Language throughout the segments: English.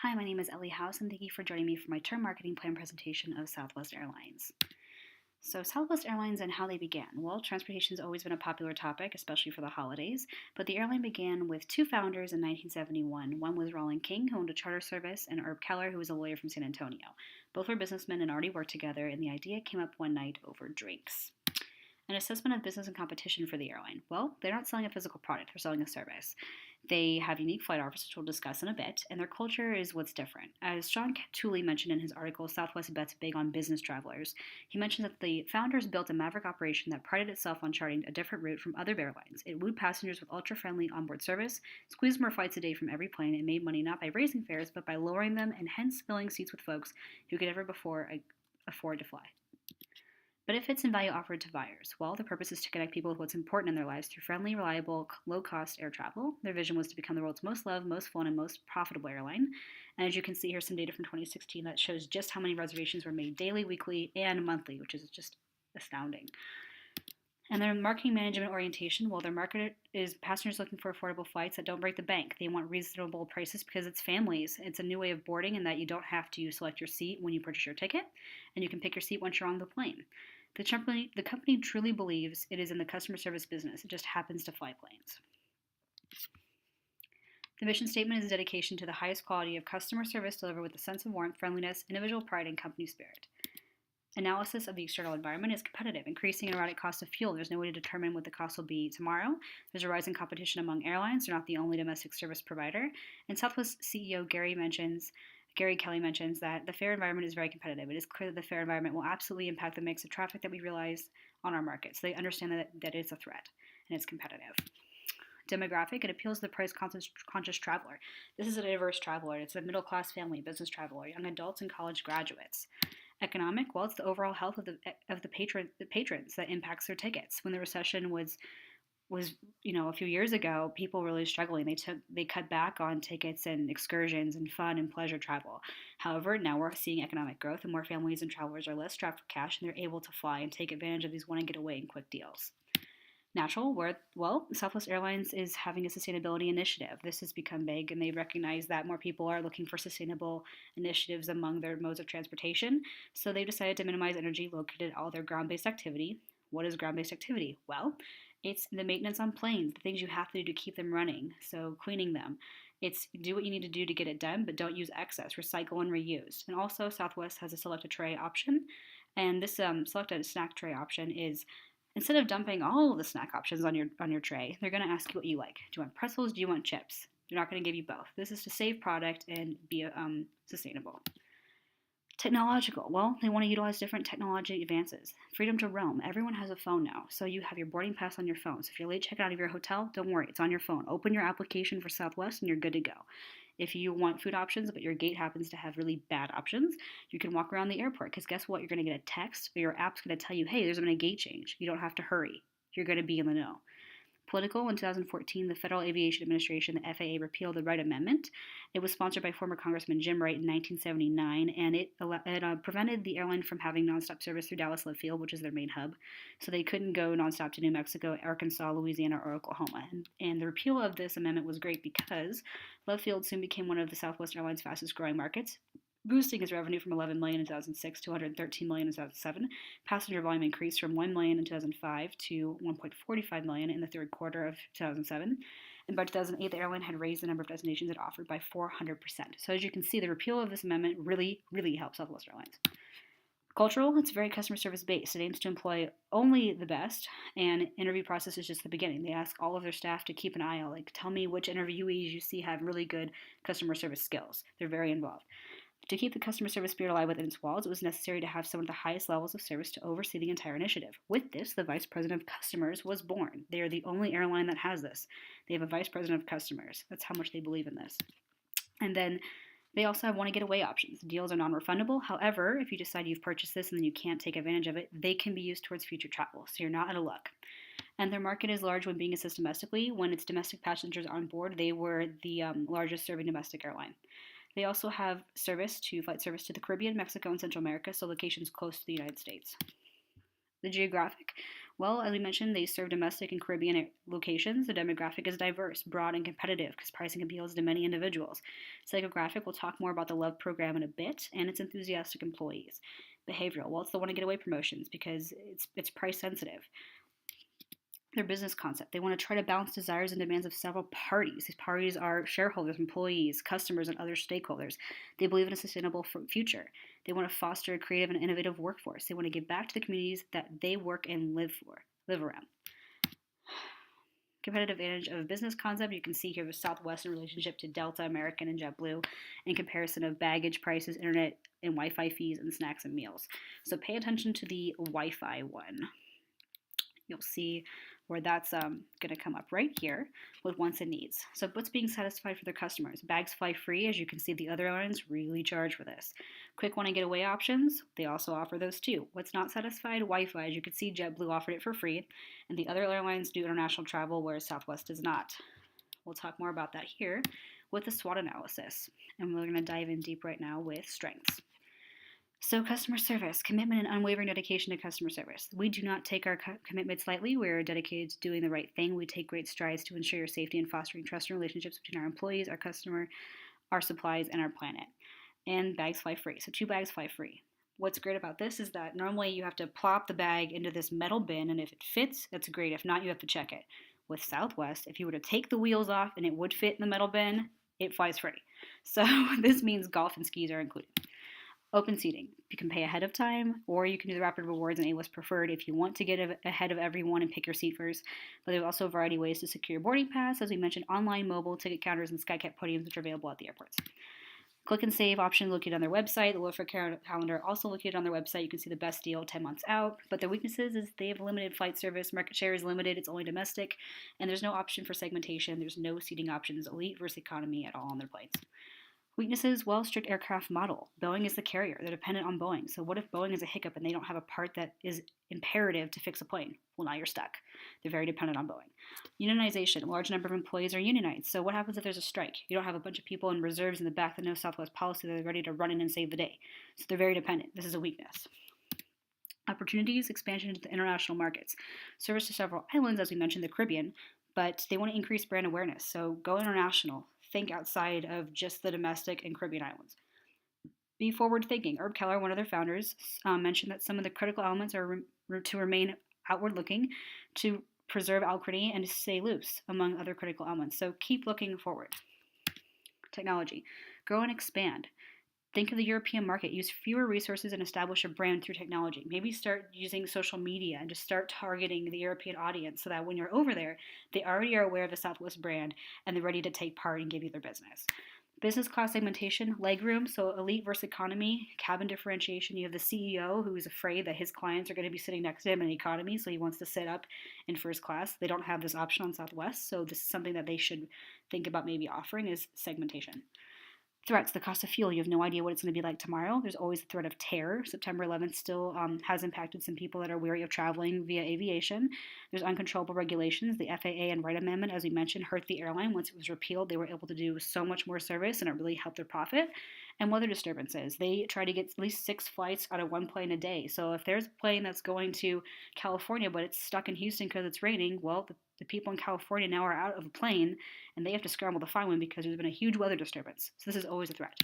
Hi, my name is Ellie House, and thank you for joining me for my term marketing plan presentation of Southwest Airlines. So, Southwest Airlines and how they began. Well, transportation has always been a popular topic, especially for the holidays, but the airline began with two founders in 1971. One was Roland King, who owned a charter service, and Herb Keller, who was a lawyer from San Antonio. Both were businessmen and already worked together, and the idea came up one night over drinks. An assessment of business and competition for the airline. Well, they're not selling a physical product, they're selling a service. They have unique flight offers, which we'll discuss in a bit, and their culture is what's different. As Sean Tooley mentioned in his article, Southwest bets big on business travelers. He mentioned that the founders built a maverick operation that prided itself on charting a different route from other airlines. It wooed passengers with ultra-friendly onboard service, squeezed more flights a day from every plane, and made money not by raising fares, but by lowering them and hence filling seats with folks who could never before afford to fly. Benefits and value offered to buyers. Well, the purpose is to connect people with what's important in their lives through friendly, reliable, low-cost air travel. Their vision was to become the world's most loved, most flown, and most profitable airline. And as you can see, here's some data from 2016 that shows just how many reservations were made daily, weekly, and monthly, which is just astounding. And their marketing management orientation, well, their market is passengers looking for affordable flights that don't break the bank. They want reasonable prices because it's families. It's a new way of boarding in that you don't have to select your seat when you purchase your ticket, and you can pick your seat once you're on the plane. The company truly believes it is in the customer service business. It just happens to fly planes. The mission statement is a dedication to the highest quality of customer service delivered with a sense of warmth, friendliness, individual pride, and company spirit. Analysis of the external environment is competitive, increasing and erratic cost of fuel. There's no way to determine what the cost will be tomorrow. There's a rise in competition among airlines. They're not the only domestic service provider. And Southwest CEO Gary Kelly mentions that the fare environment is very competitive. It is clear that the fare environment will absolutely impact the mix of traffic that we realize on our market. So they understand that it's a threat and it's competitive. Demographic, it appeals to the price conscious traveler. This is a diverse traveler. It's a middle class family, business traveler, young adults, and college graduates. Economic, well, it's the overall health of the patrons that impacts their tickets. When the recession was a few years ago, people were really struggling. They cut back on tickets and excursions and fun and pleasure travel. However, now we're seeing economic growth, and more families and travelers are less strapped for cash, and they're able to fly and take advantage of these want to get away and quick deals. Natural, well, Southwest Airlines is having a sustainability initiative. This has become big, and they recognize that more people are looking for sustainable initiatives among their modes of transportation. So they decided to minimize energy located at all their ground-based activity. What is ground-based activity? Well, it's the maintenance on planes, the things you have to do to keep them running. So cleaning them. It's do what you need to do to get it done, but don't use excess. Recycle and reuse. And also, Southwest has a select a tray option, and this select a snack tray option is instead of dumping all of the snack options on your tray, they're going to ask you what you like. Do you want pretzels? Do you want chips? They're not going to give you both. This is to save product and be sustainable. Technological. Well, they want to utilize different technology advances. Freedom to roam. Everyone has a phone now, so you have your boarding pass on your phone. So if you're late checking out of your hotel, don't worry, it's on your phone. Open your application for Southwest and you're good to go. If you want food options, but your gate happens to have really bad options, you can walk around the airport because guess what? You're going to get a text or your app's going to tell you, hey, there's been a gate change. You don't have to hurry. You're going to be in the know. Political, in 2014, the Federal Aviation Administration, the FAA, repealed the Wright Amendment. It was sponsored by former Congressman Jim Wright in 1979, and it prevented the airline from having nonstop service through Dallas Love Field, which is their main hub. So they couldn't go nonstop to New Mexico, Arkansas, Louisiana, or Oklahoma. And the repeal of this amendment was great because Love Field soon became one of the Southwest Airlines' fastest growing markets, boosting its revenue from $11 million in 2006 to $113 million in 2007. Passenger volume increased from $1 million in 2005 to $1.45 million in the third quarter of 2007. And by 2008, the airline had raised the number of destinations it offered by 400%. So as you can see, the repeal of this amendment really, really helps Southwest Airlines. Cultural, it's very customer service based. It aims to employ only the best, and interview process is just the beginning. They ask all of their staff to keep an eye out, like tell me which interviewees you see have really good customer service skills. They're very involved. To keep the customer service spirit alive within its walls, it was necessary to have some of the highest levels of service to oversee the entire initiative. With this, the Vice President of Customers was born. They are the only airline that has this. They have a Vice President of Customers. That's how much they believe in this. And then they also have want to get away options. Deals are non-refundable. However, if you decide you've purchased this and then you can't take advantage of it, they can be used towards future travel, so you're not out of luck. And their market is large when being assessed domestically. When its domestic passengers are on board, they were the largest serving domestic airline. They also have flight service to the Caribbean, Mexico, and Central America, so locations close to the United States. The geographic, Well, as we mentioned, they serve domestic and Caribbean locations. The demographic is diverse, broad, and competitive because pricing appeals to many individuals. Psychographic, we'll talk more about the Love program in a bit, and its enthusiastic employees. Behavioral, well, it's the want to get away promotions because it's price sensitive. Their business concept. They want to try to balance desires and demands of several parties. These parties are shareholders, employees, customers, and other stakeholders. They believe in a sustainable future. They want to foster a creative and innovative workforce. They want to give back to the communities that they work and live around. Competitive advantage of a business concept. You can see here the Southwest in relationship to Delta, American, and JetBlue in comparison of baggage prices, internet, and Wi-Fi fees, and snacks and meals. So pay attention to the Wi-Fi one. You'll see where that's going to come up right here with wants and needs. So what's being satisfied for their customers? Bags fly free. As you can see, the other airlines really charge for this. Quick want to get away options, they also offer those too. What's not satisfied? Wi-Fi. As you can see, JetBlue offered it for free, and the other airlines do international travel, whereas Southwest does not. We'll talk more about that here with the SWOT analysis, and we're going to dive in deep right now with strengths. So customer service, commitment and unwavering dedication to customer service. We do not take our commitments lightly. We're dedicated to doing the right thing. We take great strides to ensure your safety and fostering trust and relationships between our employees, our customer, our supplies, and our planet. And bags fly free. So 2 bags fly free. What's great about this is that normally you have to plop the bag into this metal bin, and if it fits, that's great. If not, you have to check it. With Southwest, if you were to take the wheels off and it would fit in the metal bin, it flies free. So this means golf and skis are included. Open seating. You can pay ahead of time, or you can do the rapid rewards and A-list preferred if you want to get ahead of everyone and pick your seat first. But there's also a variety of ways to secure your boarding pass, as we mentioned, online, mobile, ticket counters, and SkyCap podiums, which are available at the airports. Click and save option located on their website. The Loafer calendar also located on their website. You can see the best deal 10 months out. But their weaknesses is they have limited flight service. Market share is limited. It's only domestic. And there's no option for segmentation. There's no seating options, elite versus economy at all on their planes. Weaknesses, well, strict aircraft model. Boeing is the carrier. They're dependent on Boeing. So what if Boeing is a hiccup and they don't have a part that is imperative to fix a plane? Well, now you're stuck. They're very dependent on Boeing. Unionization. A large number of employees are unionized. So what happens if there's a strike? You don't have a bunch of people in reserves in the back that know Southwest policy that are ready to run in and save the day. So they're very dependent. This is a weakness. Opportunities, expansion into the international markets. Service to several islands, as we mentioned, the Caribbean, but they want to increase brand awareness. So go international. Think outside of just the domestic and Caribbean islands. Be forward thinking. Herb Keller, one of their founders, mentioned that some of the critical elements are to remain outward looking, to preserve alacrity, and to stay loose, among other critical elements. So keep looking forward. Technology. Grow and expand. Think of the European market. Use fewer resources and establish a brand through technology. Maybe start using social media and just start targeting the European audience so that when you're over there, they already are aware of the Southwest brand and they're ready to take part and give you their business. Business class segmentation, legroom, so elite versus economy, cabin differentiation. You have the CEO who is afraid that his clients are going to be sitting next to him in economy, so he wants to sit up in first class. They don't have this option on Southwest, so this is something that they should think about maybe offering is segmentation. Threats, the cost of fuel. You have no idea what it's going to be like tomorrow. There's always the threat of terror. September 11th still has impacted some people that are weary of traveling via aviation. There's uncontrollable regulations. The FAA and Wright Amendment, as we mentioned, hurt the airline. Once it was repealed, they were able to do so much more service, and it really helped their profit. And weather disturbances. They try to get at least 6 flights out of one plane a day. So if there's a plane that's going to California, but it's stuck in Houston because it's raining, well, the people in California now are out of a plane, and they have to scramble to find one because there's been a huge weather disturbance. So this is always a threat.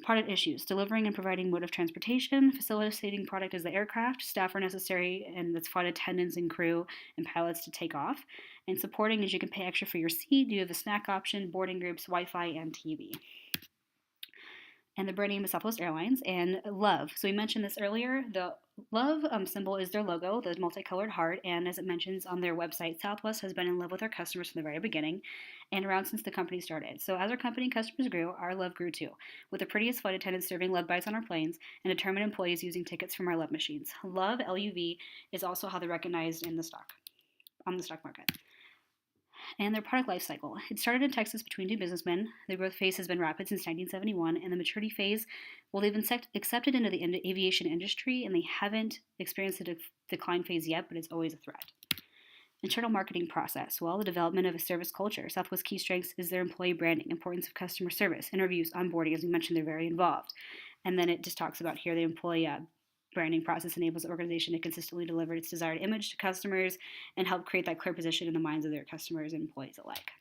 Product issues. Delivering and providing mode of transportation. Facilitating product as the aircraft. Staff are necessary, and that's flight attendants and crew and pilots to take off. And supporting is you can pay extra for your seat. You have the snack option, boarding groups, Wi-Fi, and TV. And the brand name is Southwest Airlines, and love. So we mentioned this earlier. The love symbol is their logo, the multicolored heart, and as it mentions on their website, Southwest has been in love with our customers from the very beginning and around since the company started. So as our company and customers grew, our love grew too, with the prettiest flight attendants serving love bites on our planes and determined employees using tickets from our love machines. Love, L-U-V, is also how they're recognized in the stock, on the stock market. And their product life cycle. It started in Texas between 2 businessmen. The growth phase has been rapid since 1971, and the maturity phase, well, they've been accepted into the aviation industry, and they haven't experienced the decline phase yet, but it's always a threat. Internal marketing process. Well, the development of a service culture. Southwest key strengths is their employee branding, importance of customer service, interviews, onboarding. As we mentioned, they're very involved. And then it just talks about here the employee branding process enables the organization to consistently deliver its desired image to customers and help create that clear position in the minds of their customers and employees alike.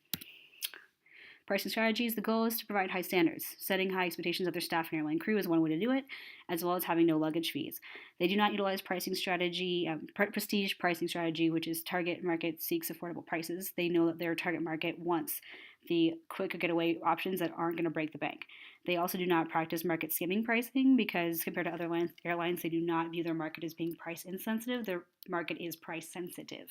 Pricing strategies, the goal is to provide high standards. Setting high expectations of their staff and airline crew is one way to do it, as well as having no luggage fees. They do not utilize prestige pricing strategy, which is target market seeks affordable prices. They know that their target market wants the quick getaway options that aren't going to break the bank. They also do not practice market skimming pricing because compared to other airlines, they do not view their market as being price insensitive. Their market is price sensitive.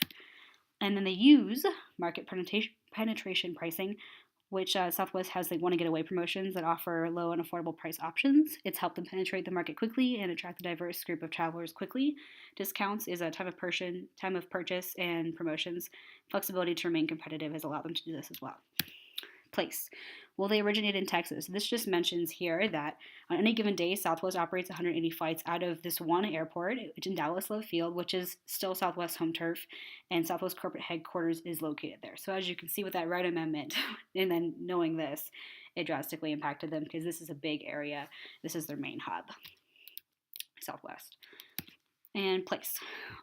And then they use market penetration pricing, which Southwest has like want to get away promotions that offer low and affordable price options. It's helped them penetrate the market quickly and attract a diverse group of travelers quickly. Discounts is a time of purchase, and promotions. Flexibility to remain competitive has allowed them to do this as well. Place. Well, they originate in Texas. This just mentions here that on any given day, Southwest operates 180 flights out of this one airport, which in Dallas Love Field, which is still Southwest home turf, and Southwest corporate headquarters is located there. So as you can see with that Wright Amendment, and then knowing this, it drastically impacted them because this is a big area. This is their main hub, Southwest. And place.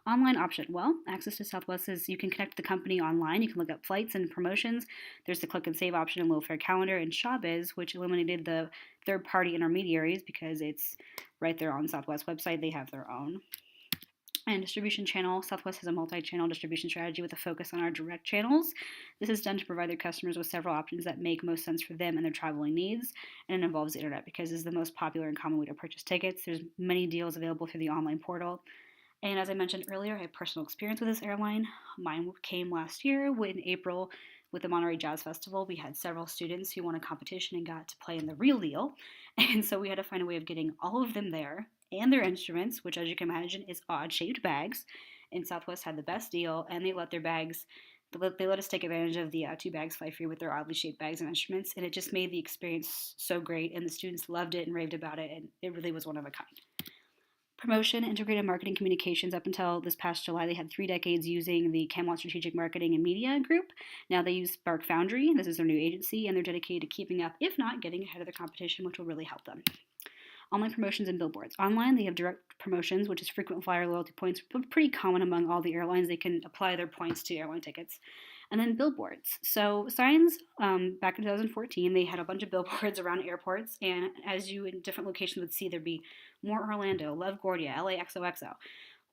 Online option. Well, access to Southwest is you can connect the company online. You can look up flights and promotions. There's the click and save option in low fare calendar and Showbiz, which eliminated the third-party intermediaries because it's right there on Southwest website. They have their own. And distribution channel. Southwest has a multi-channel distribution strategy with a focus on our direct channels. This is done to provide their customers with several options that make most sense for them and their traveling needs. And it involves the internet because it's the most popular and common way to purchase tickets. There's many deals available through the online portal. And as I mentioned earlier, I have personal experience with this airline. Mine came last year in April with the Monterey Jazz Festival. We had several students who won a competition and got to play in the real deal. And so we had to find a way of getting all of them there and their instruments, which as you can imagine is odd-shaped bags. And Southwest had the best deal, and they let us take advantage of the 2 bags fly free with their oddly shaped bags and instruments. And it just made the experience so great, and the students loved it and raved about it, and it really was one of a kind. Promotion, integrated marketing communications. Up until this past July, they had 3 decades using the Camelot Strategic Marketing and Media Group. Now they use Spark Foundry. This is their new agency, and they're dedicated to keeping up, if not getting ahead of the competition, which will really help them. Online promotions and billboards. Online, they have direct promotions, which is frequent flyer loyalty points, pretty common among all the airlines. They can apply their points to airline tickets. And then billboards. So signs, back in 2014, they had a bunch of billboards around airports, and as you in different locations would see, there'd be more Orlando, LaGuardia, LA XOXO.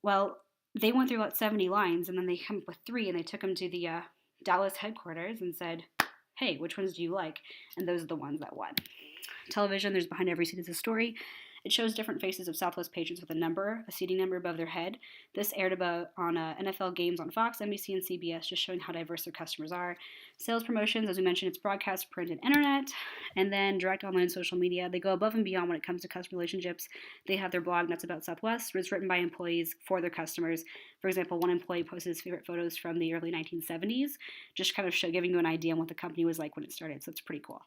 Well, they went through about 70 lines, and then they came up with 3, and they took them to the Dallas headquarters and said, hey, which ones do you like? And those are the ones that won. Television, there's behind every seat is a story. It shows different faces of Southwest patrons with a seating number above their head. This aired on NFL games on Fox, NBC, and CBS, just showing how diverse their customers are. Sales promotions, as we mentioned, it's broadcast, print, and internet. And then direct online and social media. They go above and beyond when it comes to customer relationships. They have their blog, Nuts About Southwest. It's written by employees for their customers. For example, one employee posted his favorite photos from the early 1970s, just kind of giving you an idea on what the company was like when it started. So it's pretty cool.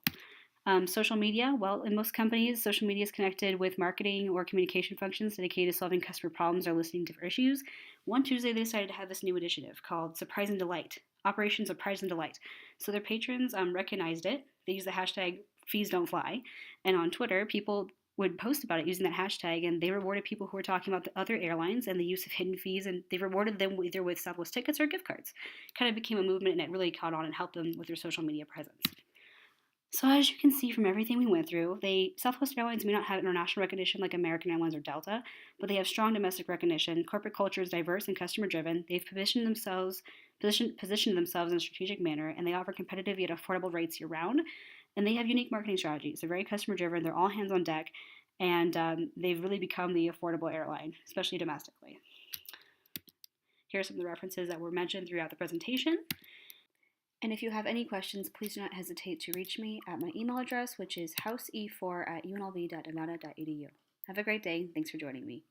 Social media, well, in most companies, social media is connected with marketing or communication functions dedicated to solving customer problems or listening to issues. One Tuesday, they decided to have this new initiative called Surprise and Delight, Operation Surprise and Delight. So their patrons recognized it. They used the hashtag Fees Don't Fly. And on Twitter, people would post about it using that hashtag, and they rewarded people who were talking about the other airlines and the use of hidden fees, and they rewarded them either with Southwest tickets or gift cards. Kind of became a movement, and it really caught on and helped them with their social media presence. So as you can see from everything we went through, Southwest Airlines may not have international recognition like American Airlines or Delta, but they have strong domestic recognition. Corporate culture is diverse and customer-driven. They've positioned themselves in a strategic manner, and they offer competitive yet affordable rates year-round. And they have unique marketing strategies. They're very customer-driven. They're all hands on deck, and they've really become the affordable airline, especially domestically. Here are some of the references that were mentioned throughout the presentation. And if you have any questions, please do not hesitate to reach me at my email address, which is housee4@unlv.nevada.edu. Have a great day. Thanks for joining me.